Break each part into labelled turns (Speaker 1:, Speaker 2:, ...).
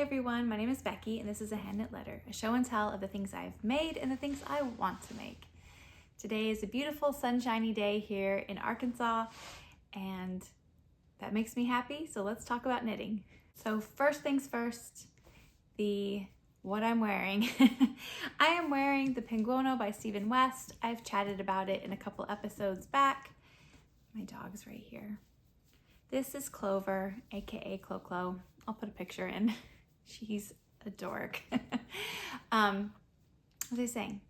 Speaker 1: everyone, my name is Becky and this is a Handknit Letter, a show and tell of the things I've made and the things I want to make. Today is a beautiful sunshiny day here in Arkansas and that makes me happy, so let's talk about knitting. So first things first, what I'm wearing. I am wearing the Penguono by Stephen West. I've chatted about it in a couple episodes back. My dog's right here. This is Clover, aka Clo-Clo. I'll put a picture in. She's a dork. What was I saying?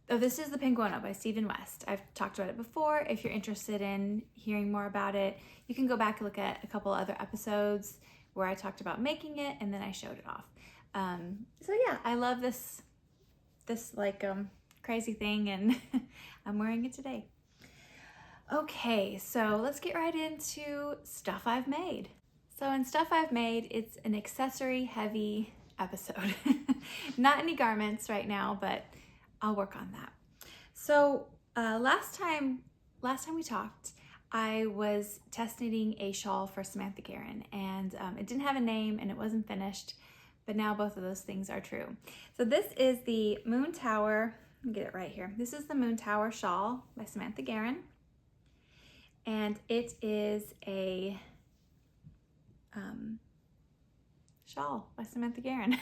Speaker 1: Oh, this is the Penguono by Stephen West. I've talked about it before. If you're interested in hearing more about it, you can go back and look at a couple other episodes where I talked about making it and then I showed it off. So yeah, I love this crazy thing and I'm wearing it today. Okay, so let's get right into stuff I've made. So in stuff I've made, it's an accessory heavy episode. Not any garments right now, but I'll work on that. So last time we talked, I was test knitting a shawl for Samantha Guerin, and it didn't have a name and it wasn't finished, but now both of those things are true. So this is the Moontower, let me get it right here. This is the Moontower Shawl by Samantha Guerin, and it is a shawl by Samantha Guerin.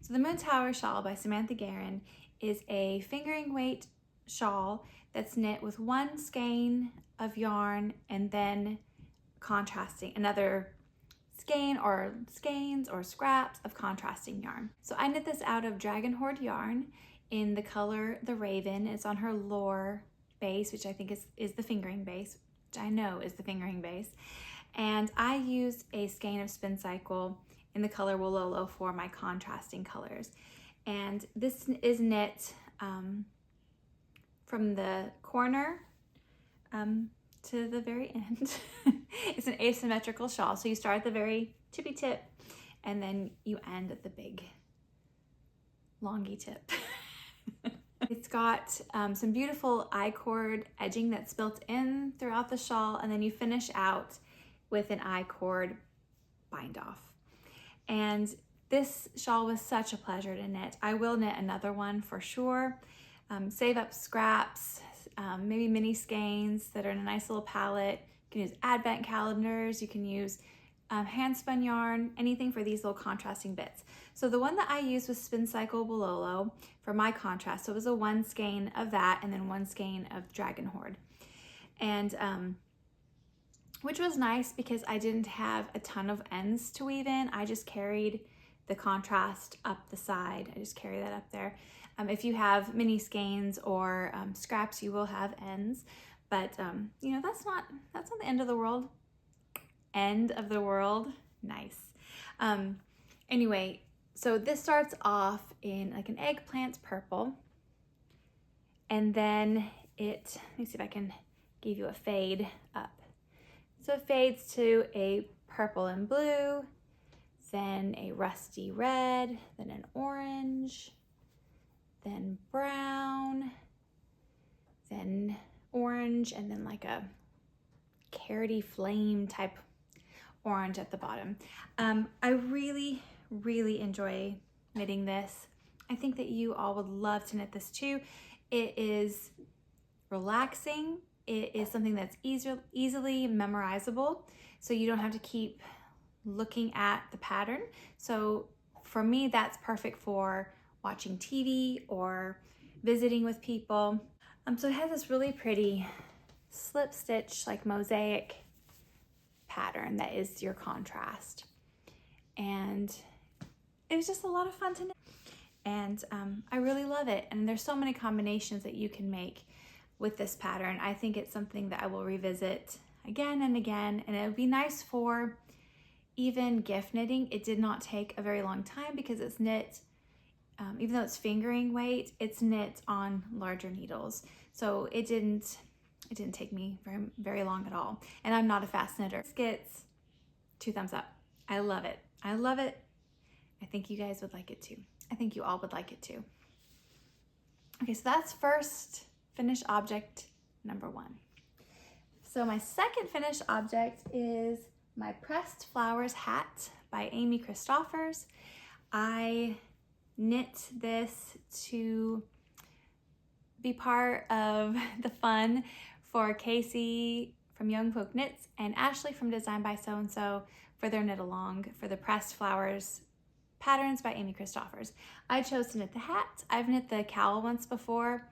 Speaker 1: So the Moontower Shawl by Samantha Guerin is a fingering weight shawl that's knit with one skein of yarn and then contrasting another skein or skeins or scraps of contrasting yarn. So I knit this out of Dragon Horde yarn in the color The Raven. It's on her Lore base, which I think is the fingering base, which I know is the fingering base. And I used a skein of Spin Cycle in the color Wololo for my contrasting colors. And this is knit from the corner to the very end. It's an asymmetrical shawl. So you start at the very tippy tip and then you end at the big longy tip. It's got some beautiful I-cord edging that's built in throughout the shawl, and then you finish out with an I-cord bind off. And this shawl was such a pleasure to knit. I will knit another one for sure. Save up scraps, maybe mini skeins that are in a nice little palette. You can use advent calendars, you can use hand spun yarn, anything for these little contrasting bits. So the one that I used was Spin Cycle Wololo for my contrast. So it was a one skein of that and then one skein of Dragon Horde. And which was nice because I didn't have a ton of ends to weave in. I just carried the contrast up the side. I just carry that up there. If you have mini skeins or scraps, you will have ends, but you know, that's not the end of the world. End of the world, nice. Anyway, so this starts off in like an eggplant purple, and then let me see if I can give you a fade up. So it fades to a purple and blue, then a rusty red, then an orange, then brown, then orange, and then like a carroty flame type orange at the bottom. I really, really enjoy knitting this. I think that you all would love to knit this too. It is relaxing. It is something that's easily memorizable, so you don't have to keep looking at the pattern. So for me, that's perfect for watching TV or visiting with people. So it has this really pretty slip stitch, like mosaic pattern that is your contrast. And it was just a lot of fun to knit. And I really love it. And there's so many combinations that you can make with this pattern. I think it's something that I will revisit again and again, and it would be nice for even gift knitting. It did not take a very long time because it's knit, even though it's fingering weight, it's knit on larger needles. So it didn't take me very long at all. And I'm not a fast knitter. This gets 2 thumbs up. I love it. I love it. I think you guys would like it too. I think you all would like it too. Okay, so that's first finished object number 1. So my second finished object is my Pressed Flowers hat by Amy Christoffers. I knit this to be part of the fun for Casey from Young Folk Knits and Ashley from Design by So and So for their knit along for the Pressed Flowers patterns by Amy Christoffers. I chose to knit the hat. I've knit the cowl once before.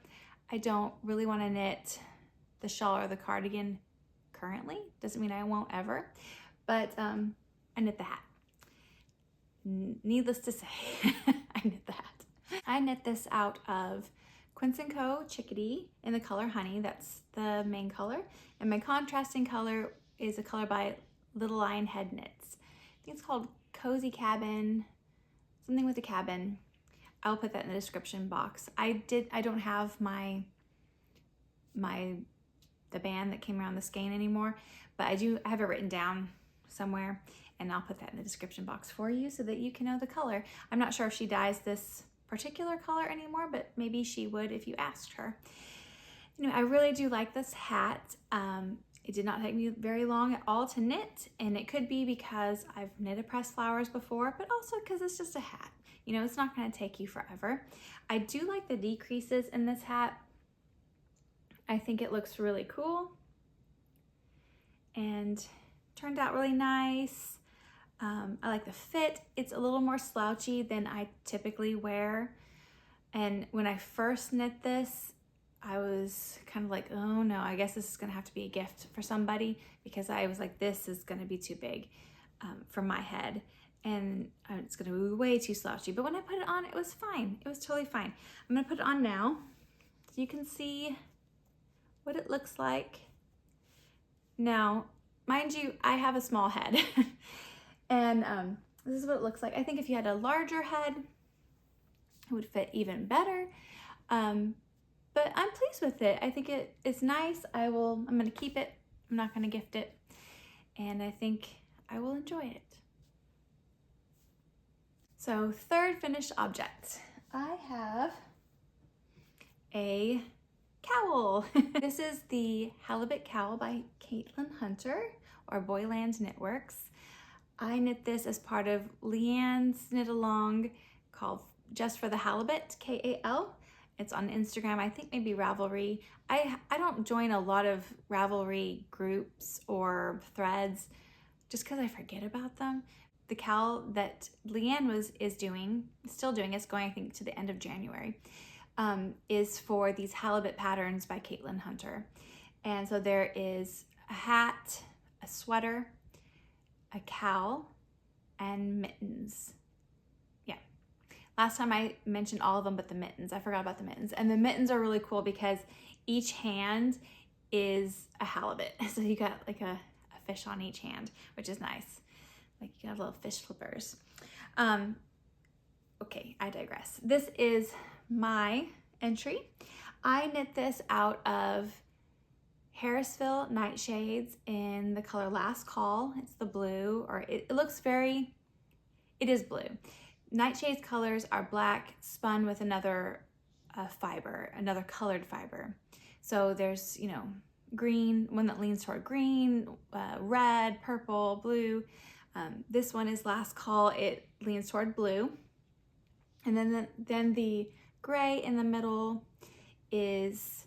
Speaker 1: I don't really want to knit the shawl or the cardigan currently. Doesn't mean I won't ever, but I knit the hat. Needless to say, I knit the hat. I knit this out of Quince & Co. Chickadee in the color Honey. That's the main color. And my contrasting color is a color by Little Lion Head Knits. I think it's called Cozy Cabin, something with a cabin. I'll put that in the description box. I don't have the band that came around the skein anymore, but I have it written down somewhere, and I'll put that in the description box for you so that you can know the color. I'm not sure if she dyes this particular color anymore, but maybe she would if you asked her. You know, I really do like this hat. It did not take me very long at all to knit, and it could be because I've knitted Pressed Flowers before, but also because it's just a hat. You know, it's not going to take you forever. I do like the decreases in this hat. I think it looks really cool and turned out really nice. I like the fit. It's a little more slouchy than I typically wear. And when I first knit this, I was kind of like, oh no, I guess this is gonna have to be a gift for somebody, because I was like, this is gonna be too big for my head. And it's gonna be way too slouchy. But when I put it on, it was fine. It was totally fine. I'm gonna put it on now so you can see what it looks like. Now, mind you, I have a small head. And this is what it looks like. I think if you had a larger head, it would fit even better. But I'm pleased with it. I think it's nice. I'm gonna keep it. I'm not gonna gift it. And I think I will enjoy it. So third finished object. I have a cowl. This is the Halibut Cowl by Caitlin Hunter, or Boyland Knitworks. I knit this as part of Leanne's knit along called Just for the Halibut, K-A-L. It's on Instagram, I think maybe Ravelry. I don't join a lot of Ravelry groups or threads just because I forget about them. The cowl that Leanne is still doing, it's going I think to the end of January, is for these halibut patterns by Caitlin Hunter. And so there is a hat, a sweater, a cowl, and mittens. Yeah. Last time I mentioned all of them but the mittens. I forgot about the mittens. And the mittens are really cool because each hand is a halibut. So you got like a fish on each hand, which is nice. Like you have little fish flippers. Okay, I digress. This is my entry. I knit this out of Harrisville Nightshades in the color Last Call. It's the blue, or it is blue. Nightshades colors are black spun with another fiber, another colored fiber. So there's, you know, green, one that leans toward green, red, purple, blue. This one is Last Call. It leans toward blue. And then the gray in the middle is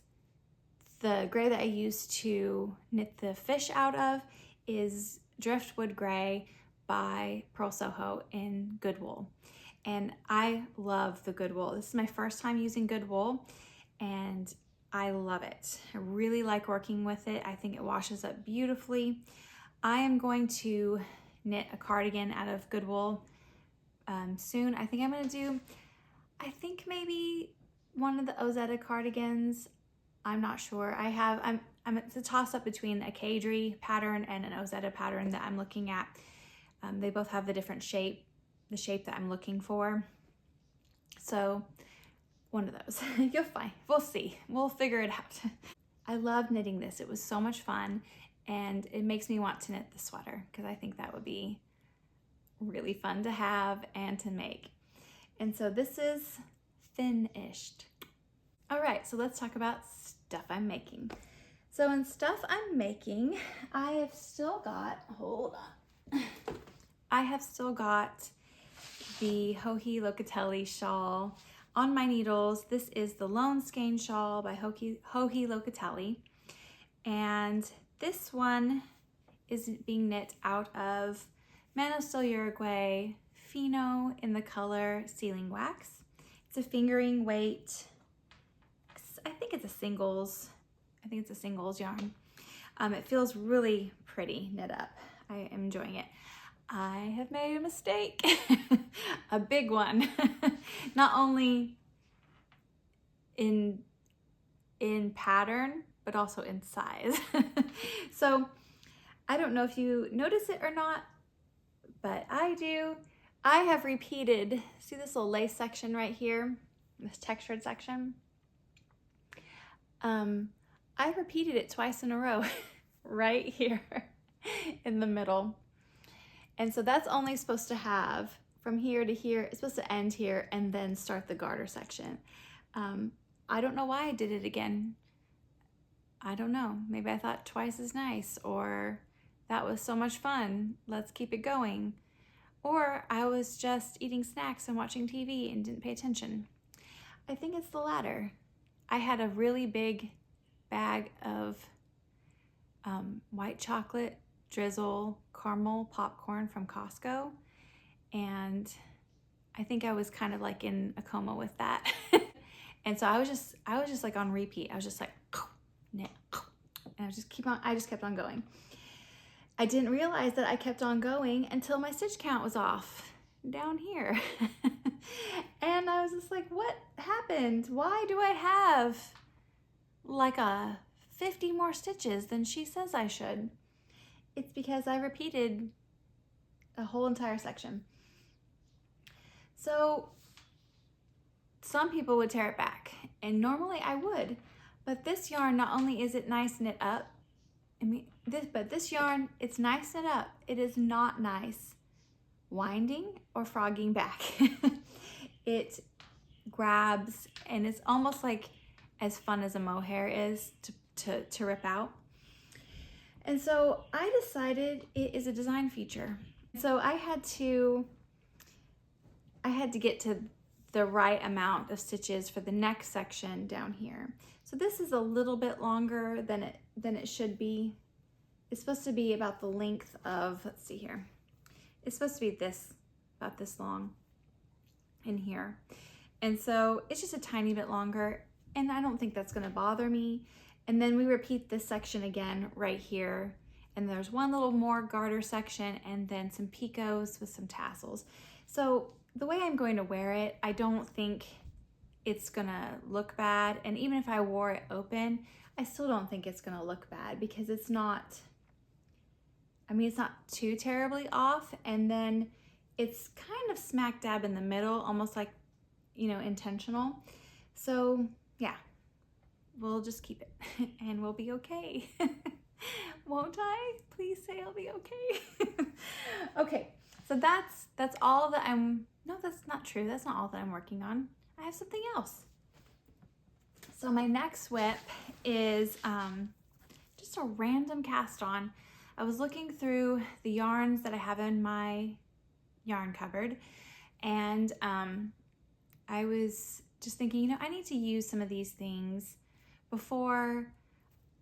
Speaker 1: the gray that I used to knit the fish out of is Driftwood Gray by Pearl Soho in Good Wool. And I love the Good Wool. This is my first time using Good Wool, and I love it. I really like working with it. I think it washes up beautifully. I am going to knit a cardigan out of Good Wool soon. I think I'm gonna do, maybe one of the Ozetta cardigans. I'm not sure. It's a toss up between a Kadri pattern and an Ozetta pattern that I'm looking at. They both have the different shape, the shape that I'm looking for. So one of those. You'll find, we'll see. We'll figure it out. I love knitting this. It was so much fun, and it makes me want to knit the sweater because I think that would be really fun to have and to make. And so this is finished. All right, so let's talk about stuff I'm making. So in stuff I'm making, I have still got, hold on, I have still got the Joji Locatelli shawl on my needles. This is the Lone Skein shawl by Joji Locatelli. And this one is being knit out of Manos del Uruguay Fino in the color Sealing Wax. It's a fingering weight. I think it's a singles yarn. It feels really pretty knit up. I am enjoying it. I have made a mistake, a big one, not only in pattern, but also in size. So I don't know if you notice it or not, but I do. I have repeated, see this little lace section right here, this textured section? I repeated it twice in a row right here in the middle. And so that's only supposed to have from here to here, it's supposed to end here and then start the garter section. I don't know why I did it again. I don't know, maybe I thought twice is nice, or that was so much fun, let's keep it going. Or I was just eating snacks and watching TV and didn't pay attention. I think it's the latter. I had a really big bag of white chocolate drizzle caramel popcorn from Costco, and I think I was kind of like in a coma with that. And so I was just like on repeat. I was just like knit, and I just kept on going. I didn't realize that I kept on going until my stitch count was off down here. And I was just like, what happened? Why do I have like 50 more stitches than she says I should? It's because I repeated a whole entire section. So some people would tear it back, and normally I would, but this yarn, not only is it nice knit up, but this yarn, it's nice knit up. It is not nice winding or frogging back. It grabs, and it's almost like as fun as a mohair is to rip out. And so I decided it is a design feature. So I had to get to the right amount of stitches for the next section down here. So this is a little bit longer than it should be. It's supposed to be about the length of, let's see here. It's supposed to be about this long in here. And so it's just a tiny bit longer, and I don't think that's gonna bother me. And then we repeat this section again right here. And there's one little more garter section and then some picots with some tassels. So the way I'm going to wear it, I don't think it's gonna look bad. And even if I wore it open, I still don't think it's gonna look bad, because it's not, it's not too terribly off. And then it's kind of smack dab in the middle, almost like, intentional. So yeah, we'll just keep it and we'll be okay. Won't I? Please say I'll be okay. Okay, so that's all that no, that's not true. That's not all that I'm working on. I have something else. So my next whip is just a random cast on. I was looking through the yarns that I have in my yarn cupboard, and I was just thinking, I need to use some of these things before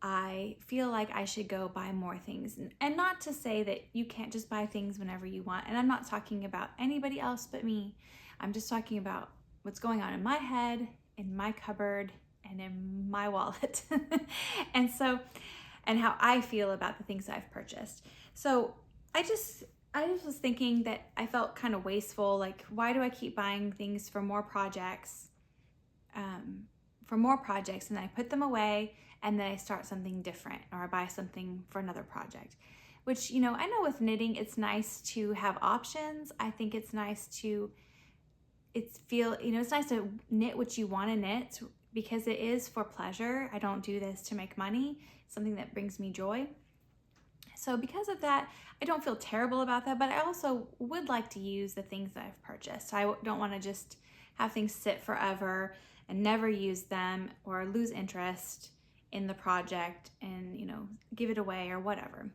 Speaker 1: I feel like I should go buy more things. And not to say that you can't just buy things whenever you want. And I'm not talking about anybody else but me. I'm just talking about what's going on in my head, in my cupboard, and in my wallet. and how I feel about the things that I've purchased. So I just was thinking that I felt kind of wasteful. Like, why do I keep buying things for more projects? And then I put them away, and then I start something different, or I buy something for another project. Which, I know with knitting, it's nice to have options. I think it's nice to, it's nice to knit what you want to knit, because it is for pleasure. I don't do this to make money. It's something that brings me joy. So because of that, I don't feel terrible about that, but I also would like to use the things that I've purchased. So I don't want to just have things sit forever and never use them, or lose interest in the project and, give it away or whatever.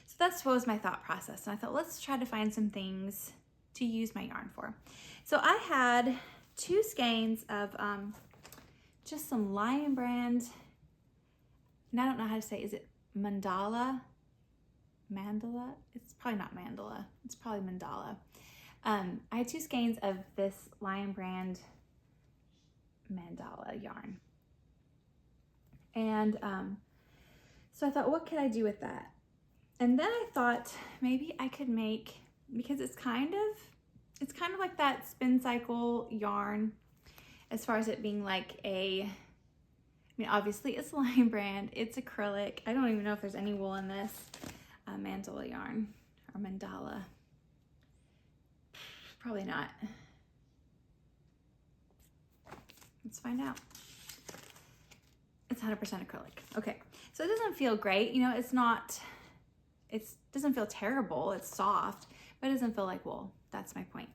Speaker 1: So So that was my thought process. And I thought, let's try to find some things to use my yarn for. So I had 2 skeins of just some Lion Brand, and I don't know how to say, is it mandala? Mandala? It's probably not mandala. It's probably mandala. I had 2 skeins of this Lion Brand mandala yarn. And so I thought, what could I do with that? And then I thought maybe I could make, because it's kind of like that spin cycle yarn, as far as it being like I mean, obviously it's Lion Brand, it's acrylic. I don't even know if there's any wool in this mandala yarn or mandala. Probably not. Let's find out. It's 100% acrylic. Okay, so it doesn't feel great. You know, it doesn't feel terrible. It's soft, but it doesn't feel like wool. That's my point.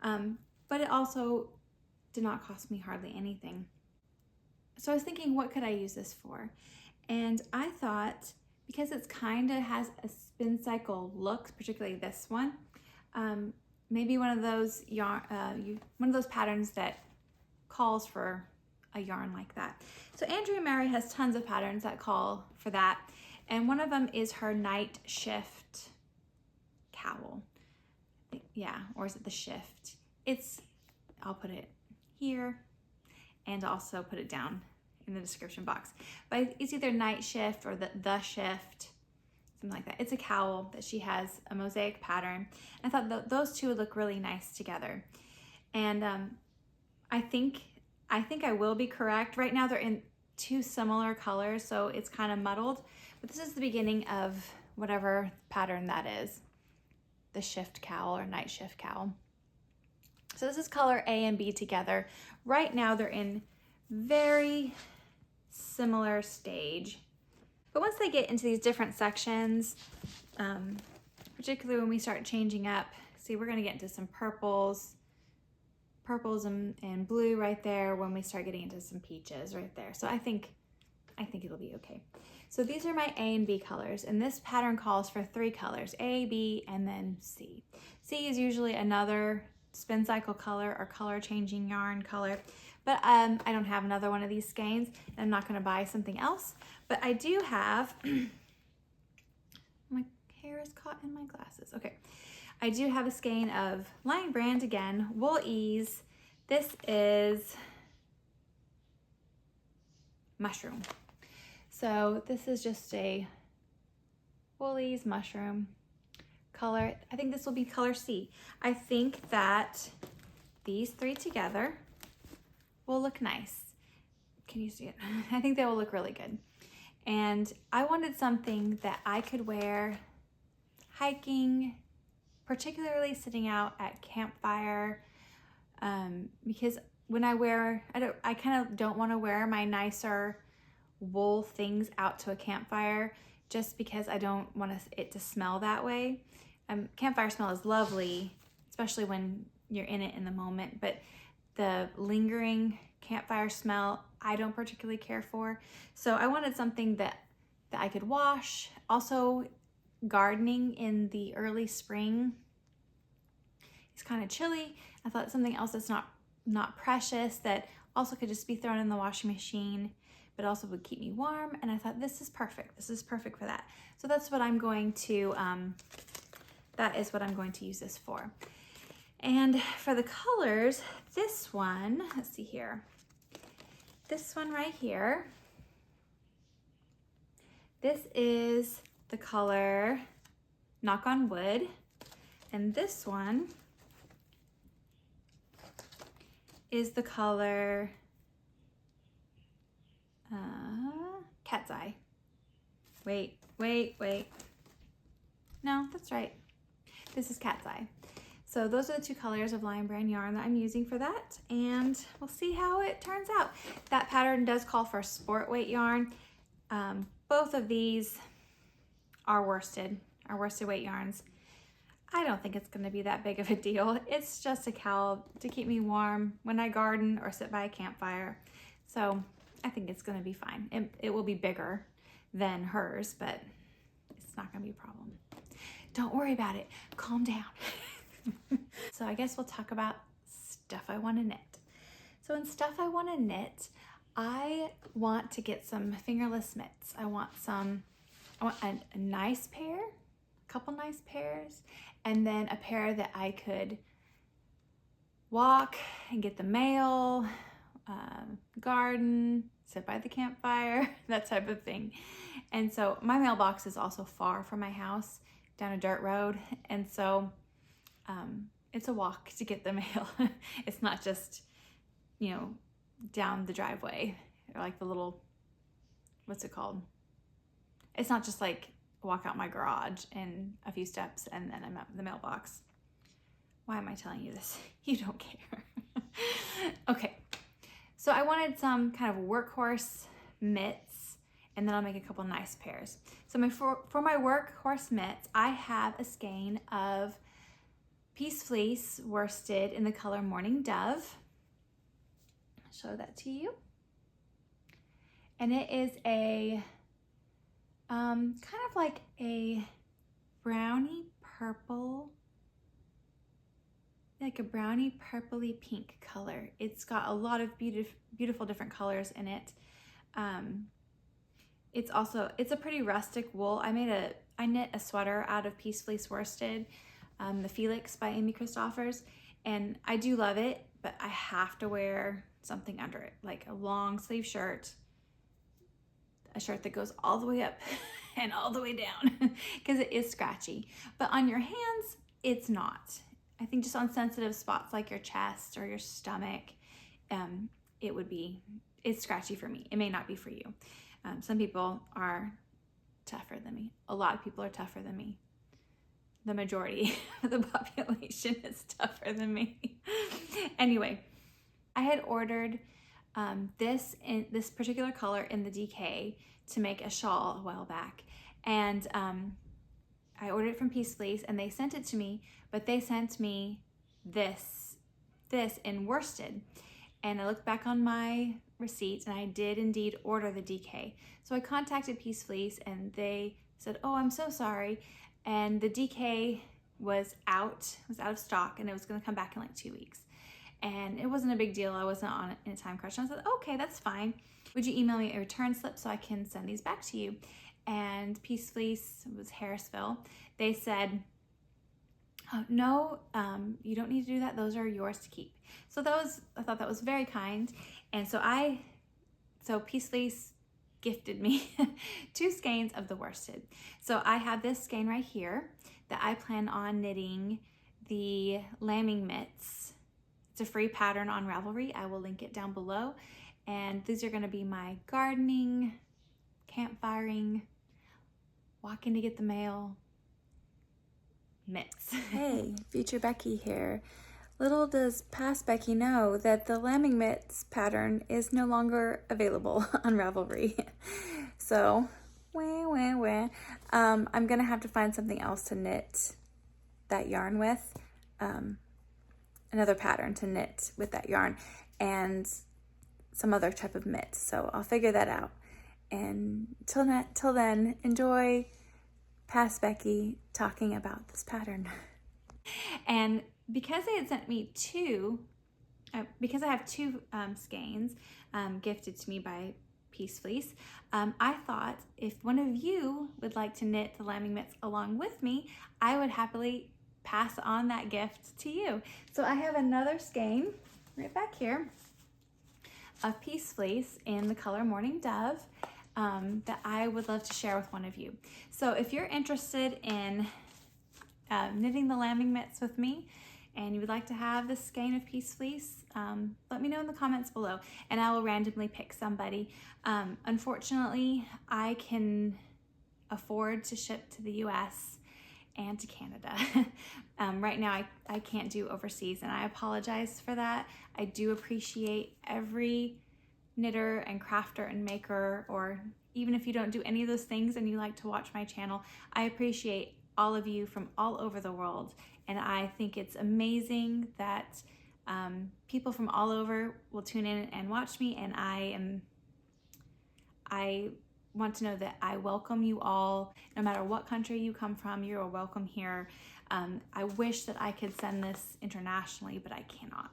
Speaker 1: But it also did not cost me hardly anything. So I was thinking, what could I use this for? And I thought, because it's kind of has a spin cycle look, particularly this one, maybe one of those one of those patterns that calls for a yarn like that. So Andrea Mary has tons of patterns that call for that, and one of them is her Night Shift Cowl. Yeah, or is it the Shift? I'll put it here and also put it down in the description box. But it's either Night Shift or the Shift, something like that. It's a cowl that she has a mosaic pattern. I thought those two would look really nice together. And I think I will be correct. Right now they're in 2 similar colors, so it's kind of muddled. But this is the beginning of whatever pattern that is. The Shift Cowl or Night Shift Cowl. So this is color A and B together. Right now they're in very similar stage. But once they get into these different sections, particularly when we start changing up, see, we're gonna get into some purples and blue right there when we start getting into some peaches right there. So I think it'll be okay. So these are my A and B colors, and this pattern calls for 3 colors, A, B, and then C. C is usually another spin cycle color or color changing yarn color, but I don't have another one of these skeins, and I'm not gonna buy something else, but I do have, my hair is caught in my glasses. Okay, I do have a skein of Lion Brand again, Wool Ease. This is Mushroom. So this is just a Wool Ease Mushroom color. I think this will be color C. I think that these 3 together will look nice. Can you see it? I think they will look really good. And I wanted something that I could wear hiking, particularly sitting out at campfire, because when I wear, I kind of don't want to wear my nicer wool things out to a campfire, just because I don't want it to smell that way. Campfire smell is lovely, especially when you're in it in the moment, but the lingering campfire smell, I don't particularly care for. So I wanted something that I could wash. Also, gardening in the early spring, it's kind of chilly. I thought something else that's not precious, that also could just be thrown in the washing machine, but also would keep me warm. And I thought, this is perfect. This is perfect for that. So that's what I'm going to, that is what I'm going to use this for. And for the colors, this one, let's see here. This one right here, this is the color Knock on Wood. And this one is the color Cat's Eye. Wait. No, that's right. This is Cat's Eye. So those are the 2 colors of Lion Brand yarn that I'm using for that, and we'll see how it turns out. That pattern does call for sport weight yarn. Both of these are worsted weight yarns. I don't think it's gonna be that big of a deal. It's just a cowl to keep me warm when I garden or sit by a campfire. So I think it's gonna be fine. It will be bigger than hers, but it's not gonna be a problem. Don't worry about it. Calm down. So I guess we'll talk about stuff I want to knit. So in stuff I want to knit, I want to get some fingerless mitts. I want a nice pair, a couple nice pairs, and then a pair that I could walk and get the mail, garden, sit by the campfire, that type of thing. And so my mailbox is also far from my house, down a dirt road, and so it's a walk to get the mail. It's not just, you know, down the driveway or like the little, what's it called? It's not just like walk out my garage and a few steps and then I'm at the mailbox. Why am I telling you this? You don't care. Okay, so I wanted some kind of workhorse mitts, and then I'll make a couple nice pairs. So for my workhorse mitts, I have a skein of Peace Fleece worsted in the color Morning Dove. I'll show that to you. And it is a kind of like a brownie purple, like a brownie purpley pink color. It's got a lot of beautiful different colors in it. It's a pretty rustic wool. I knit a sweater out of Peace Fleece worsted, the Felix by Amy Christoffers, and I do love it, but I have to wear something under it, like a long sleeve shirt, a shirt that goes all the way up and all the way down, because it is scratchy. But on your hands, it's not. I think just on sensitive spots like your chest or your stomach, it's scratchy for me. It may not be for you. Some people are tougher than me. A lot of people are tougher than me. The majority of the population is tougher than me. Anyway, I had ordered this particular color in the DK to make a shawl a while back, and I ordered it from Peace Fleece and they sent it to me, but they sent me this in worsted. And I looked back on my receipt and I did indeed order the DK. So I contacted Peace Fleece and they said, "Oh, I'm so sorry." And the DK was out of stock, and it was gonna come back in like 2 weeks. And it wasn't a big deal. I wasn't on in a time crunch. And I said, "Okay, that's fine. Would you email me a return slip so I can send these back to you?" And Peace Fleece, it was Harrisville, they said, "Oh, no, you don't need to do that. Those are yours to keep." So I thought that was very kind. And so Peace Fleece gifted me 2 skeins of the worsted. So I have this skein right here that I plan on knitting the lambing mitts. It's a free pattern on Ravelry. I will link it down below. And these are gonna be my gardening, campfiring, walking to get the mail mitts.
Speaker 2: Hey, future Becky here. Little does past Becky know that the lambing mitts pattern is no longer available on Ravelry. So, I'm gonna have to find something else to knit that yarn with, another pattern to knit with that yarn, and some other type of mitt. So I'll figure that out. And till then, enjoy past Becky talking about this pattern.
Speaker 1: And because they had sent me because I have 2 skeins gifted to me by Peace Fleece, I thought if one of you would like to knit the lambing mitts along with me, I would happily pass on that gift to you. So I have another skein right back here of Peace Fleece in the color Morning Dove that I would love to share with one of you. So if you're interested in knitting the lambing mitts with me, and you would like to have this skein of Peace Fleece, let me know in the comments below and I will randomly pick somebody. Unfortunately, I can afford to ship to the US and to Canada. Right now I can't do overseas, and I apologize for that. I do appreciate every knitter and crafter and maker, or even if you don't do any of those things and you like to watch my channel, I appreciate all of you from all over the world. And I think it's amazing that people from all over will tune in and watch me, and I want to know that I welcome you all. No matter what country you come from, you are welcome here. I wish that I could send this internationally, but I cannot.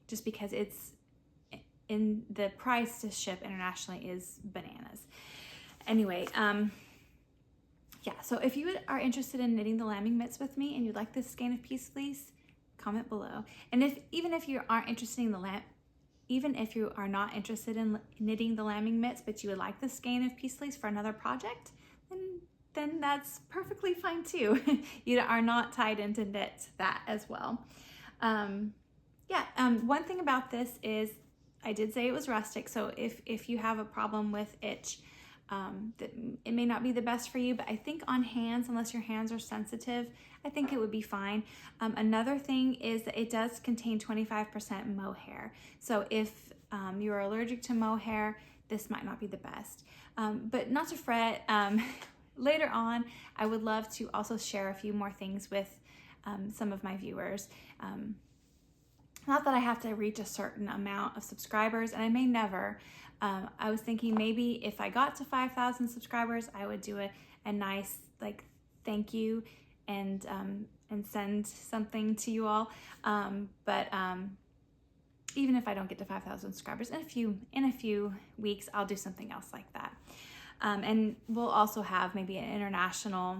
Speaker 1: Just because it's in the price to ship internationally is bananas. Anyway, yeah, so if you are interested in knitting the lambing mitts with me and you'd like this skein of Peace Fleece, comment below. And even if you aren't interested in even if you are not interested in knitting the lambing mitts, but you would like the skein of Peace Fleece for another project, then that's perfectly fine too. You are not tied into knit that as well. One thing about this is I did say it was rustic, so if you have a problem with itch, that it may not be the best for you, but I think on hands, unless your hands are sensitive, I think it would be fine. Another thing is that it does contain 25% mohair. So if you are allergic to mohair, this might not be the best. But not to fret, later on, I would love to also share a few more things with some of my viewers. Not that I have to reach a certain amount of subscribers, and I may never. I was thinking maybe if I got to 5,000 subscribers, I would do a nice like thank you and send something to you all. But even if I don't get to 5,000 subscribers, in a few weeks, I'll do something else like that. And we'll also have maybe an international,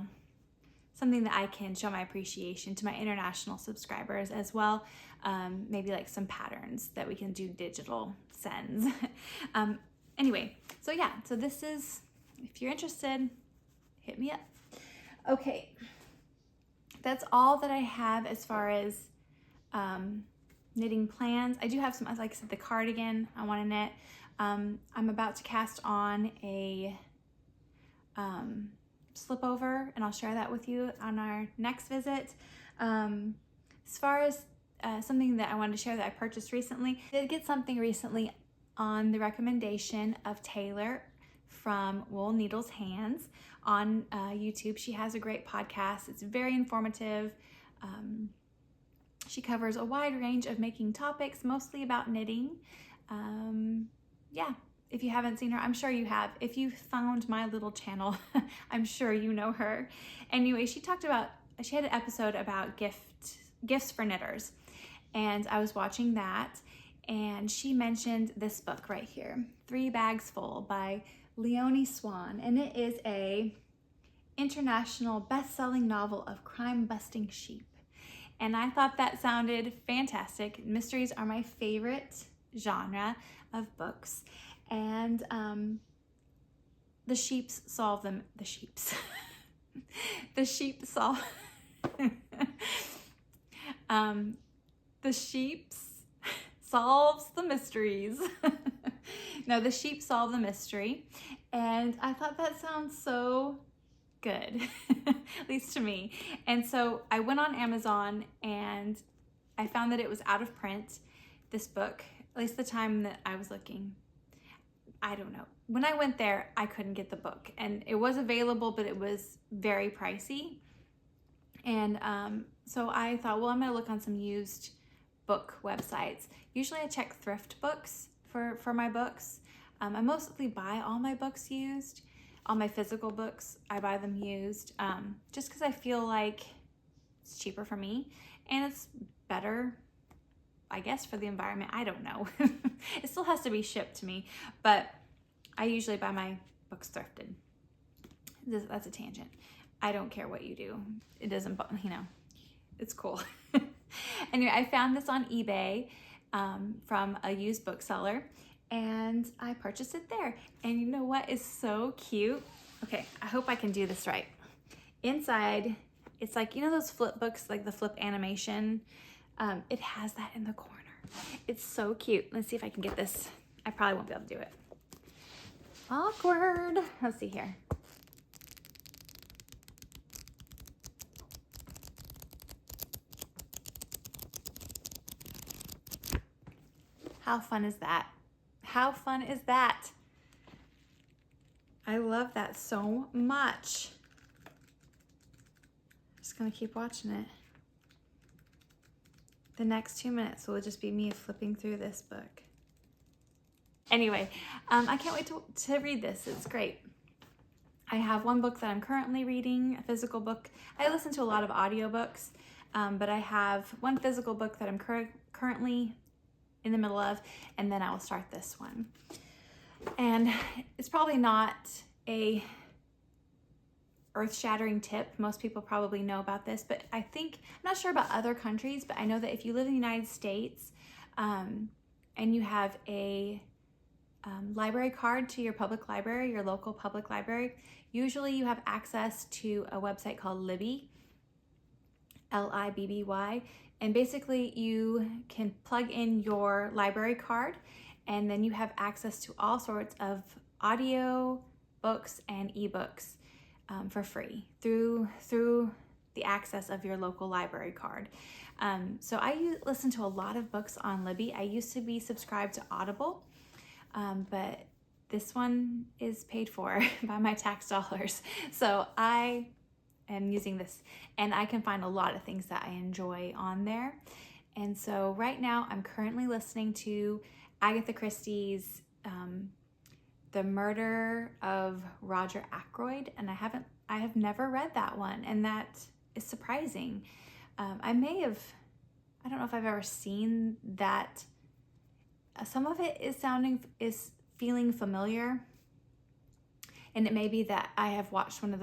Speaker 1: something that I can show my appreciation to my international subscribers as well. Maybe like some patterns that we can do digital sends. Anyway, so this is, if you're interested, hit me up. Okay, that's all that I have as far as knitting plans. I do have some, like I said, the cardigan I want to knit. I'm about to cast on a slip over, and I'll share that with you on our next visit. As far as something that I wanted to share that I purchased recently, I did get something recently on the recommendation of Taylor from Wool Needles Hands on YouTube. She has a great podcast. It's very informative. She covers a wide range of making topics, mostly about knitting. If you haven't seen her, I'm sure you have. If you found my little channel, I'm sure you know her. Anyway, she had an episode about gifts for knitters, and I was watching that, and she mentioned this book right here, 3 Bags Full by Leonie Swan, and it is a international best-selling novel of crime-busting sheep. And I thought that sounded fantastic. Mysteries are my favorite genre of books. And the sheep solves the mysteries. No, the sheep solve the mystery. And I thought that sounds so good, at least to me. And so I went on Amazon and I found that it was out of print, this book, at least the time that I was looking. I don't know. When I went there, I couldn't get the book, and it was available, but it was very pricey. And so I thought, well, I'm gonna look on some used book websites. Usually I check thrift books for my books. I mostly buy all my books used. All my physical books, I buy them used, just because I feel like it's cheaper for me, and it's better, I guess, for the environment. I don't know. It still has to be shipped to me, but I usually buy my books thrifted. That's a tangent. I don't care what you do. It doesn't, it's cool. Anyway, I found this on eBay from a used bookseller, and I purchased it there. And you know what is so cute? Okay, I hope I can do this right. Inside, it's like, those flip books, like the flip animation. It has that in the corner. It's so cute. Let's see if I can get this. I probably won't be able to do it. Awkward. Let's see here. How fun is that? How fun is that? I love that so much. Just gonna keep watching it. The next 2 minutes will just be me flipping through this book. Anyway, I can't wait to read this. It's great. I have one book that I'm currently reading, a physical book. I listen to a lot of audiobooks, but I have one physical book that I'm currently in the middle of, and then I will start this one. And it's probably not a earth-shattering tip. Most people probably know about this, but I'm not sure about other countries, but I know that if you live in the United States and you have a library card to your public library, your local public library, usually you have access to a website called Libby, Libby, and basically you can plug in your library card, and then you have access to all sorts of audio books and ebooks for free through the access of your local library card. So I listen to a lot of books on Libby. I used to be subscribed to Audible, but this one is paid for by my tax dollars. So I am using this, and I can find a lot of things that I enjoy on there. And so right now I'm currently listening to Agatha Christie's The Murder of Roger Ackroyd, and I have never read that one, and that is surprising. I don't know if I've ever seen that. Some of it is feeling familiar, and it may be that I have watched one of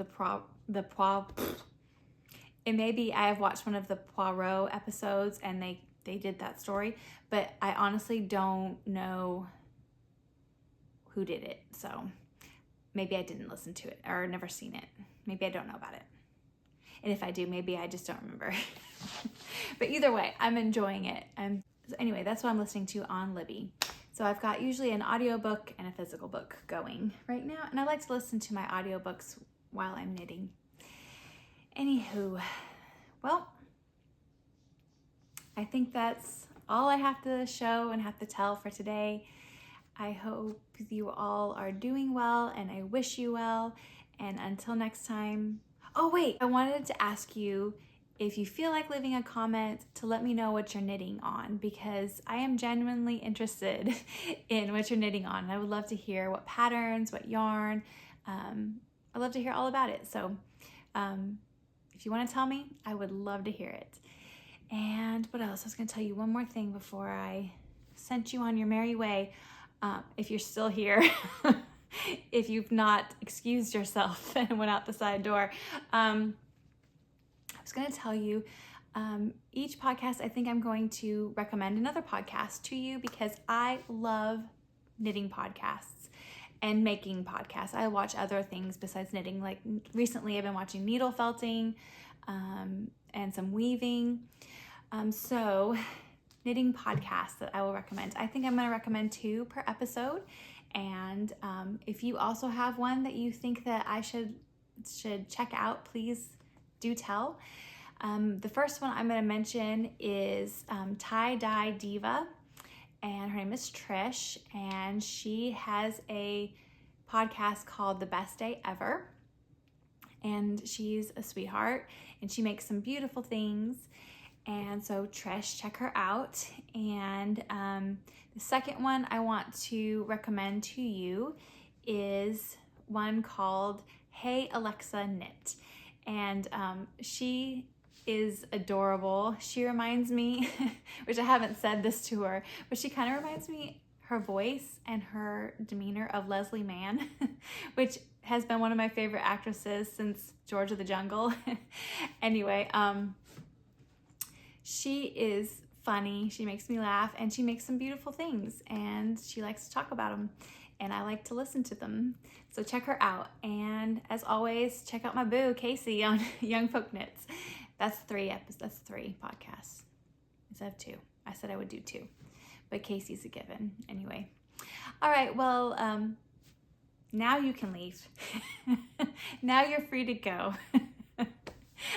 Speaker 1: it may be I have watched one of the Poirot episodes and they did that story, but I honestly don't know who did it. So maybe I didn't listen to it or never seen it. Maybe I don't know about it. And if I do, maybe I just don't remember. But either way, I'm enjoying it. Anyway, that's what I'm listening to on Libby. So I've got usually an audiobook and a physical book going right now, and I like to listen to my audiobooks while I'm knitting. Anywho, well, I think that's all I have to show and have to tell for today. I hope you all are doing well, and I wish you well. And until next time. Oh wait, I wanted to ask you if you feel like leaving a comment to let me know what you're knitting on, because I am genuinely interested in what you're knitting on. And I would love to hear what patterns, what yarn. I'd love to hear all about it. So if you want to tell me, I would love to hear it. And what else? I was going to tell you one more thing before I sent you on your merry way. If you're still here, if you've not excused yourself and went out the side door, I was going to tell you, each podcast, I think I'm going to recommend another podcast to you, because I love knitting podcasts and making podcasts. I watch other things besides knitting. Like recently I've been watching needle felting and some weaving. So knitting podcasts that I will recommend. I think I'm going to recommend 2 per episode. And if you also have one that you think that I should check out, please do tell. The first one I'm going to mention is Tie-Dye Diva, and her name is Trish, and she has a podcast called The Best Day Ever, and she's a sweetheart, and she makes some beautiful things. And so Trish, check her out. And the second one I want to recommend to you is one called Hey Alexa Knit. And she is adorable. She reminds me, which I haven't said this to her, but she kind of reminds me, her voice and her demeanor, of Leslie Mann, which has been one of my favorite actresses since George of the Jungle. Anyway, she is funny, she makes me laugh, and she makes some beautiful things, and she likes to talk about them, and I like to listen to them. So check her out. And as always, check out my boo, Casey, on Young Folk Knits. That's 3 podcasts instead of 2. I said I would do 2, but Casey's a given. Anyway. All right, well, now you can leave. Now you're free to go.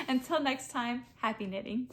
Speaker 1: Until next time, happy knitting.